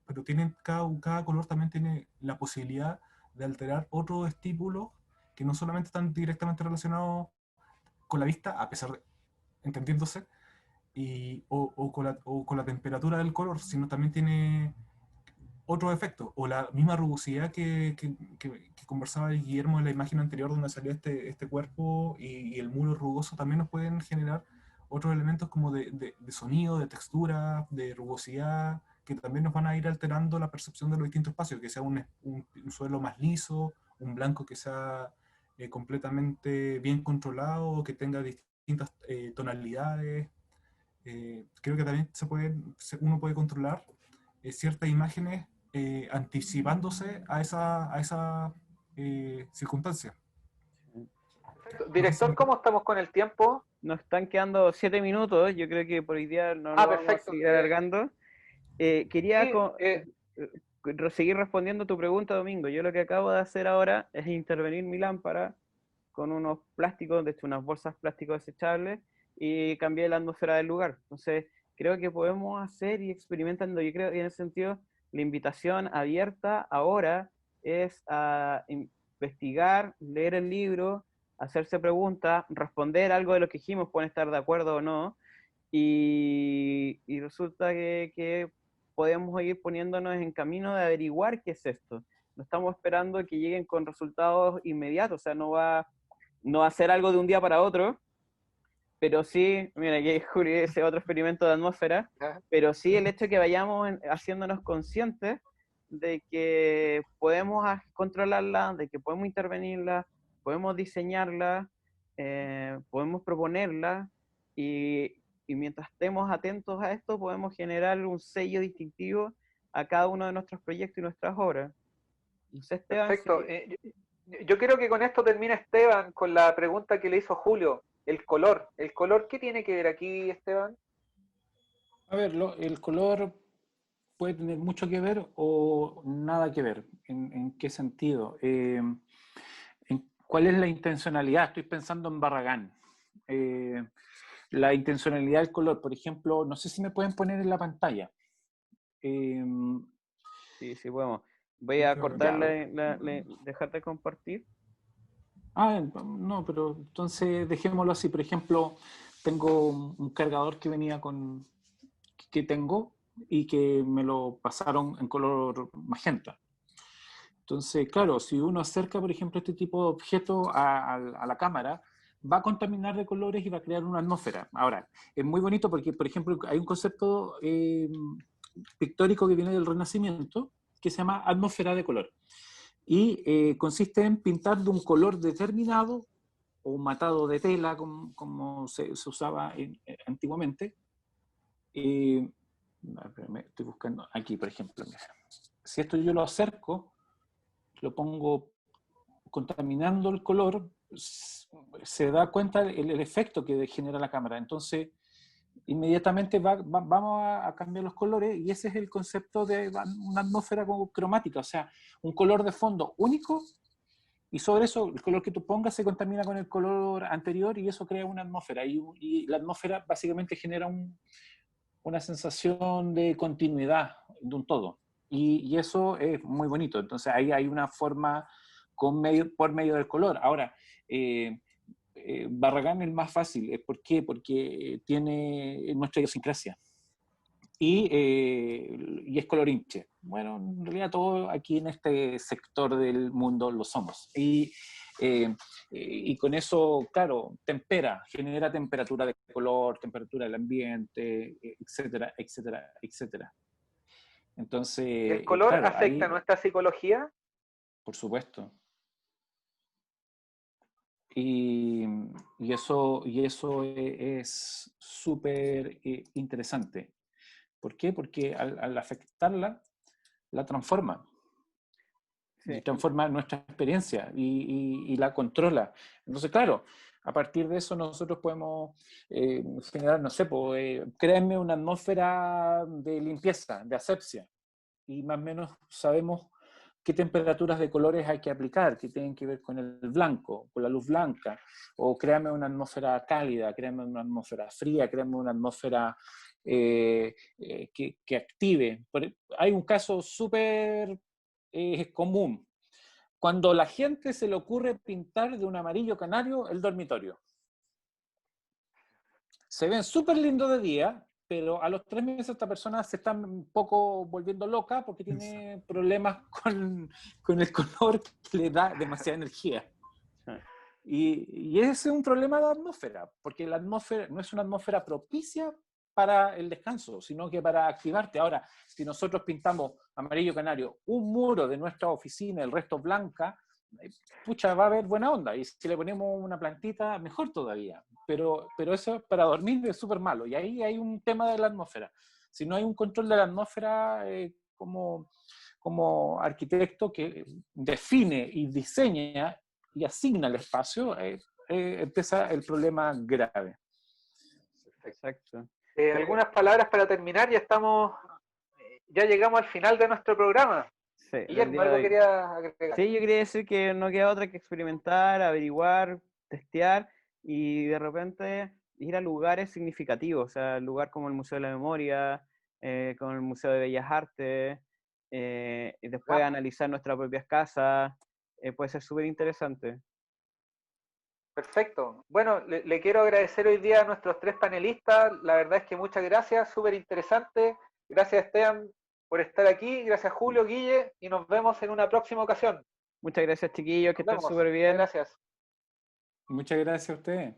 pero cada color también tiene la posibilidad de alterar otros estímulos que no solamente están directamente relacionados con la vista, a pesar de, entendiéndose, o con la temperatura del color, sino también tiene otros efectos, o la misma rugosidad que conversaba Guillermo en la imagen anterior donde salía este cuerpo y el muro rugoso también nos pueden generar otros elementos como de sonido, de textura, de rugosidad, que también nos van a ir alterando la percepción de los distintos espacios, que sea un suelo más liso, un blanco que sea completamente bien controlado, que tenga distintas tonalidades. Creo que también uno puede controlar ciertas imágenes anticipándose a esa circunstancia. Perfecto. No sé si Director, ¿cómo estamos con el tiempo? Nos están quedando 7 minutos, yo creo que por hoy día no lo Ah, vamos a perfecto. seguir alargando. Quería Sí, seguir respondiendo tu pregunta, Domingo. Yo lo que acabo de hacer ahora es intervenir mi lámpara con unos plásticos, de hecho unas bolsas plásticos desechables, y cambié la atmósfera del lugar. Entonces, creo que podemos hacer y experimentando. Yo creo que en ese sentido, la invitación abierta ahora es a investigar, leer el libro, hacerse preguntas, responder algo de lo que dijimos, pueden estar de acuerdo o no, y resulta que podemos ir poniéndonos en camino de averiguar qué es esto. No estamos esperando que lleguen con resultados inmediatos, o sea, no va, no hacer algo de un día para otro, pero sí, mira, aquí Julio ese otro experimento de atmósfera, Ajá. pero sí el hecho de que vayamos haciéndonos conscientes de que podemos controlarla, de que podemos intervenirla, podemos diseñarla, podemos proponerla, y mientras estemos atentos a esto, podemos generar un sello distintivo a cada uno de nuestros proyectos y nuestras obras. No sé, Esteban, Perfecto. si... Yo quiero que con esto termine Esteban con la pregunta que le hizo Julio. El color. ¿El color qué tiene que ver aquí, Esteban? A ver, el color puede tener mucho que ver o nada que ver. ¿En qué sentido? ¿Cuál es la intencionalidad? Estoy pensando en Barragán. La intencionalidad del color, por ejemplo, no sé si me pueden poner en la pantalla. Sí, sí, podemos. Voy a cortarle, Ya. dejar de compartir. No, pero entonces dejémoslo así. Por ejemplo, tengo un cargador que venía que tengo y que me lo pasaron en color magenta. Entonces, claro, si uno acerca, por ejemplo, este tipo de objeto a la cámara, va a contaminar de colores y va a crear una atmósfera. Ahora, es muy bonito porque, por ejemplo, hay un concepto pictórico que viene del Renacimiento que se llama atmósfera de color. Y consiste en pintar de un color determinado o un matado de tela, como se usaba antiguamente. Estoy buscando aquí, por ejemplo. Mira. Si esto yo lo acerco, lo pongo contaminando el color, se da cuenta el efecto que genera la cámara. Entonces, inmediatamente vamos a cambiar los colores, y ese es el concepto de una atmósfera cromática, o sea, un color de fondo único, y sobre eso el color que tú pongas se contamina con el color anterior, y eso crea una atmósfera, y la atmósfera básicamente genera una sensación de continuidad de un todo, y eso es muy bonito. Entonces ahí hay una forma por medio del color. Ahora, Barragán es más fácil. ¿Por qué? Porque tiene nuestra idiosincrasia. Y es colorinche. Bueno, en realidad todo aquí en este sector del mundo lo somos. Y con eso, claro, genera temperatura de color, temperatura del ambiente, etcétera, etcétera, etcétera. ¿Y Entonces, el color claro, afecta ahí, nuestra psicología? por supuesto. Y, y eso es súper interesante. ¿Por qué? Porque al afectarla, la transforma. Sí. Y transforma nuestra experiencia y la controla. Entonces, claro, a partir de eso nosotros podemos generar, no sé, créanme una atmósfera de limpieza, de asepsia, y más o menos sabemos qué temperaturas de colores hay que aplicar, que tienen que ver con el blanco, con la luz blanca, o créame una atmósfera cálida, créame una atmósfera fría, créame una atmósfera que active. Hay un caso súper común, cuando la gente se le ocurre pintar de un amarillo canario el dormitorio. Se ven súper lindos de día, pero a los 3 meses esta persona se está un poco volviendo loca porque tiene problemas con el color que le da demasiada energía. Y ese es un problema de la atmósfera, porque la atmósfera no es una atmósfera propicia para el descanso, sino que para activarte. Ahora, si nosotros pintamos amarillo canario un muro de nuestra oficina, el resto blanca, pucha, va a haber buena onda. Y si le ponemos una plantita, mejor todavía. Pero eso para dormir es súper malo. Y ahí hay un tema de la atmósfera. Si no hay un control de la atmósfera como arquitecto que define y diseña y asigna el espacio, empieza el problema grave. Exacto. Algunas palabras para terminar, ya llegamos al final de nuestro programa. Sí, Guillermo, ¿algo quería agregar? Sí, yo quería decir que no queda otra que experimentar, averiguar, testear y de repente ir a lugares significativos, o sea, lugar como el Museo de la Memoria, como el Museo de Bellas Artes, y después analizar nuestras propias casas, puede ser súper interesante. Perfecto. Bueno, le quiero agradecer hoy día a nuestros 3 panelistas. La verdad es que muchas gracias, súper interesante. Gracias, Esteban, por estar aquí. Gracias, Julio, Guille, y nos vemos en una próxima ocasión. Muchas gracias, chiquillos, que estén Nos vemos. súper bien. Muchas gracias. Muchas gracias a ustedes.